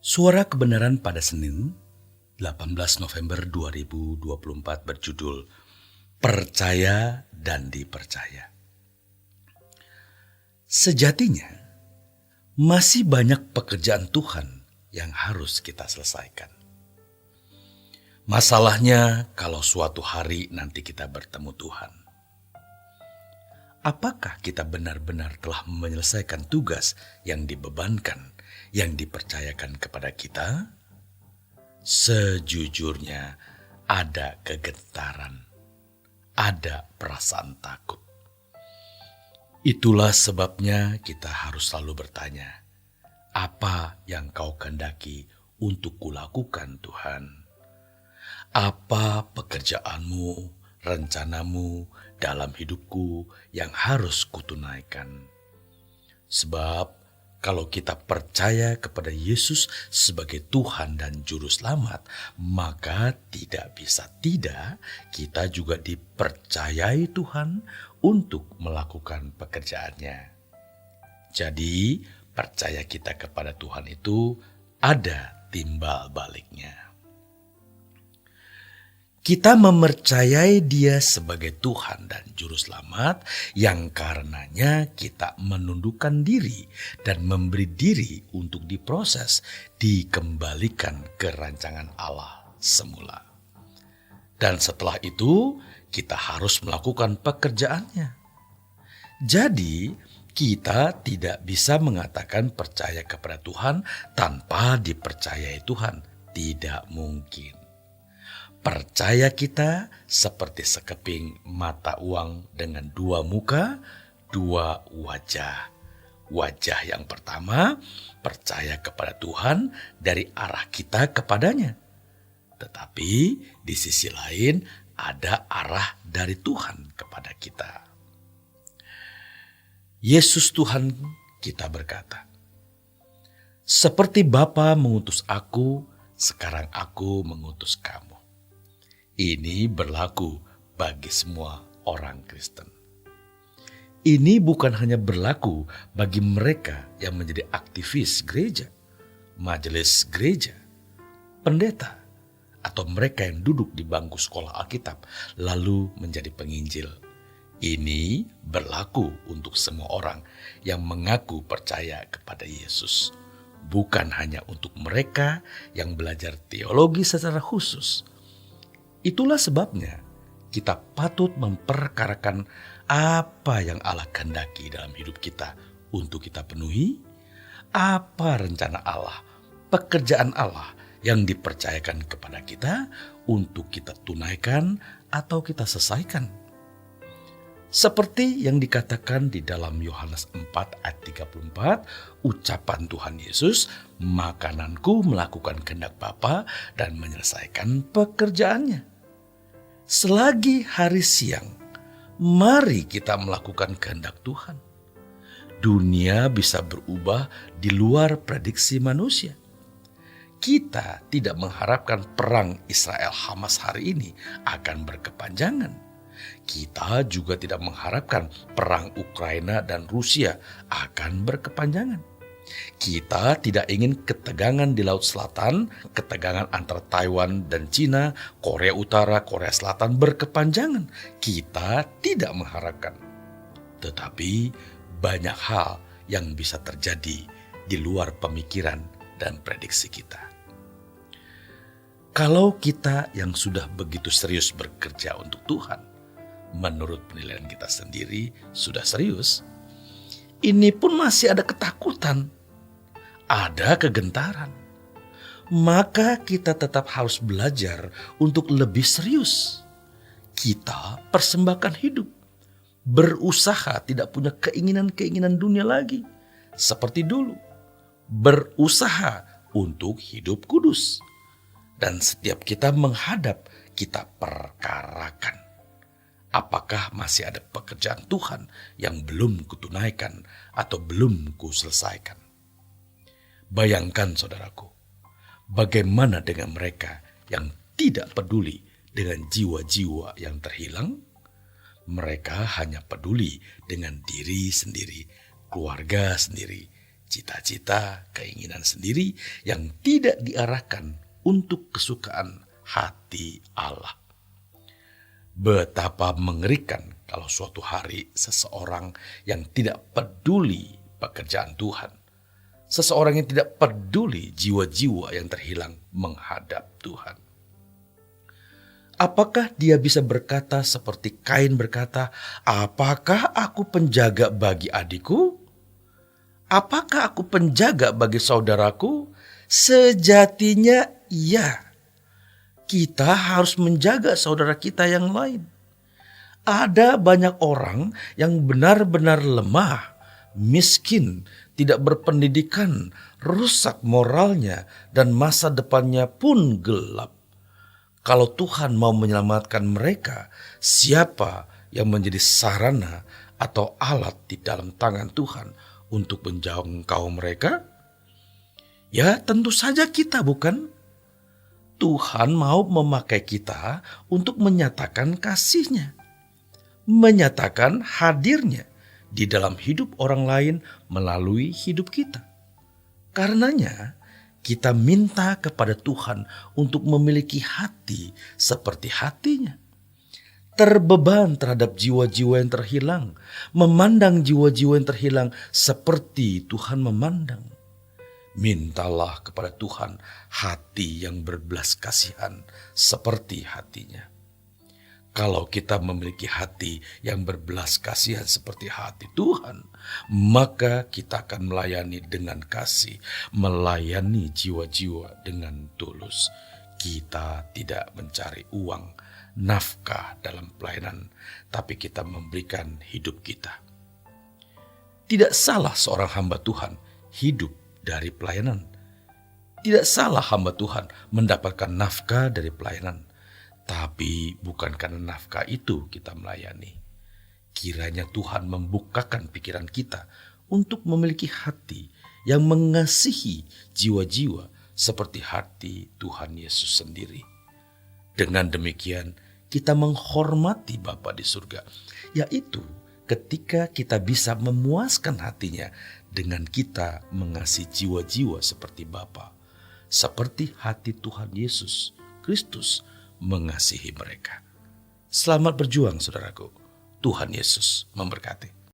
Suara Kebenaran pada Senin, 18 November 2024 berjudul Percaya dan Dipercaya. Sejatinya, masih banyak pekerjaan Tuhan yang harus kita selesaikan. Masalahnya kalau suatu hari nanti kita bertemu Tuhan. Apakah kita benar-benar telah menyelesaikan tugas yang dibebankan, yang dipercayakan kepada kita? Sejujurnya ada kegetaran, ada perasaan takut. Itulah sebabnya kita harus selalu bertanya, apa yang Kau kehendaki untuk kulakukan, Tuhan? Apa pekerjaanmu, rencanamu dalam hidupku yang harus kutunaikan? Sebab kalau kita percaya kepada Yesus sebagai Tuhan dan Juru Selamat, maka tidak bisa tidak kita juga dipercayai Tuhan untuk melakukan pekerjaannya. Jadi, percaya kita kepada Tuhan itu ada timbal baliknya. Kita mempercayai Dia sebagai Tuhan dan Juru Selamat yang karenanya kita menundukkan diri dan memberi diri untuk diproses, dikembalikan ke rancangan Allah semula. Dan setelah itu kita harus melakukan pekerjaannya. Jadi kita tidak bisa mengatakan percaya kepada Tuhan tanpa dipercayai Tuhan. Tidak mungkin. Percaya kita seperti sekeping mata uang dengan dua muka, dua wajah. Wajah yang pertama, percaya kepada Tuhan dari arah kita kepadanya. Tetapi di sisi lain ada arah dari Tuhan kepada kita. Yesus Tuhan kita berkata, "Seperti Bapa mengutus aku, sekarang aku mengutus kamu." Ini berlaku bagi semua orang Kristen. Ini bukan hanya berlaku bagi mereka yang menjadi aktivis gereja, majelis gereja, pendeta, atau mereka yang duduk di bangku sekolah Alkitab lalu menjadi penginjil. Ini berlaku untuk semua orang yang mengaku percaya kepada Yesus. Bukan hanya untuk mereka yang belajar teologi secara khusus. Itulah sebabnya kita patut memperkarakan apa yang Allah kehendaki dalam hidup kita untuk kita penuhi, apa rencana Allah, pekerjaan Allah yang dipercayakan kepada kita untuk kita tunaikan atau kita selesaikan. Seperti yang dikatakan di dalam Yohanes 4 ayat 34, ucapan Tuhan Yesus, "Makananku melakukan kehendak Bapa dan menyelesaikan pekerjaannya." Selagi hari siang, mari kita melakukan kehendak Tuhan. Dunia bisa berubah di luar prediksi manusia. Kita tidak mengharapkan perang Israel-Hamas hari ini akan berkepanjangan. Kita juga tidak mengharapkan perang Ukraina dan Rusia akan berkepanjangan. Kita tidak ingin ketegangan di Laut Selatan, ketegangan antara Taiwan dan Cina, Korea Utara, Korea Selatan berkepanjangan. Kita tidak mengharapkan. Tetapi banyak hal yang bisa terjadi di luar pemikiran dan prediksi kita. Kalau kita yang sudah begitu serius bekerja untuk Tuhan, menurut penilaian kita sendiri sudah serius, ini pun masih ada ketakutan, ada kegentaran. Maka kita tetap harus belajar untuk lebih serius. Kita persembahkan hidup, berusaha tidak punya keinginan-keinginan dunia lagi seperti dulu. Berusaha untuk hidup kudus. Dan setiap kita menghadap, kita perkarakan. Apakah masih ada pekerjaan Tuhan yang belum kutunaikan atau belum kuselesaikan? Bayangkan saudaraku, bagaimana dengan mereka yang tidak peduli dengan jiwa-jiwa yang terhilang? Mereka hanya peduli dengan diri sendiri, keluarga sendiri, cita-cita, keinginan sendiri yang tidak diarahkan untuk kesukaan hati Allah. Betapa mengerikan kalau suatu hari seseorang yang tidak peduli pekerjaan Tuhan, seseorang yang tidak peduli jiwa-jiwa yang terhilang menghadap Tuhan. Apakah dia bisa berkata seperti Kain berkata, "Apakah aku penjaga bagi adikku? Apakah aku penjaga bagi saudaraku?" Sejatinya iya. Kita harus menjaga saudara kita yang lain. Ada banyak orang yang benar-benar lemah, miskin, tidak berpendidikan, rusak moralnya, dan masa depannya pun gelap. Kalau Tuhan mau menyelamatkan mereka, siapa yang menjadi sarana atau alat di dalam tangan Tuhan untuk menjangkau mereka? Ya, tentu saja kita, bukan? Tuhan mau memakai kita untuk menyatakan kasih-Nya, menyatakan hadirnya di dalam hidup orang lain melalui hidup kita. Karenanya, kita minta kepada Tuhan untuk memiliki hati seperti hati-Nya. Terbeban terhadap jiwa-jiwa yang terhilang, memandang jiwa-jiwa yang terhilang seperti Tuhan memandang. Mintalah kepada Tuhan hati yang berbelas kasihan seperti hati-Nya. Kalau kita memiliki hati yang berbelas kasihan seperti hati Tuhan, maka kita akan melayani dengan kasih, melayani jiwa-jiwa dengan tulus. Kita tidak mencari uang, nafkah dalam pelayanan, tapi kita memberikan hidup kita. Tidak salah seorang hamba Tuhan hidup dari pelayanan. Tidak salah hamba Tuhan mendapatkan nafkah dari pelayanan. Tapi bukan karena nafkah itu kita melayani. Kiranya Tuhan membukakan pikiran kita untuk memiliki hati yang mengasihi jiwa-jiwa seperti hati Tuhan Yesus sendiri. Dengan demikian kita menghormati Bapa di surga, yaitu ketika kita bisa memuaskan hatinya dengan kita mengasihi jiwa-jiwa seperti Bapa, seperti hati Tuhan Yesus Kristus mengasihi mereka. Selamat berjuang, saudaraku. Tuhan Yesus memberkati.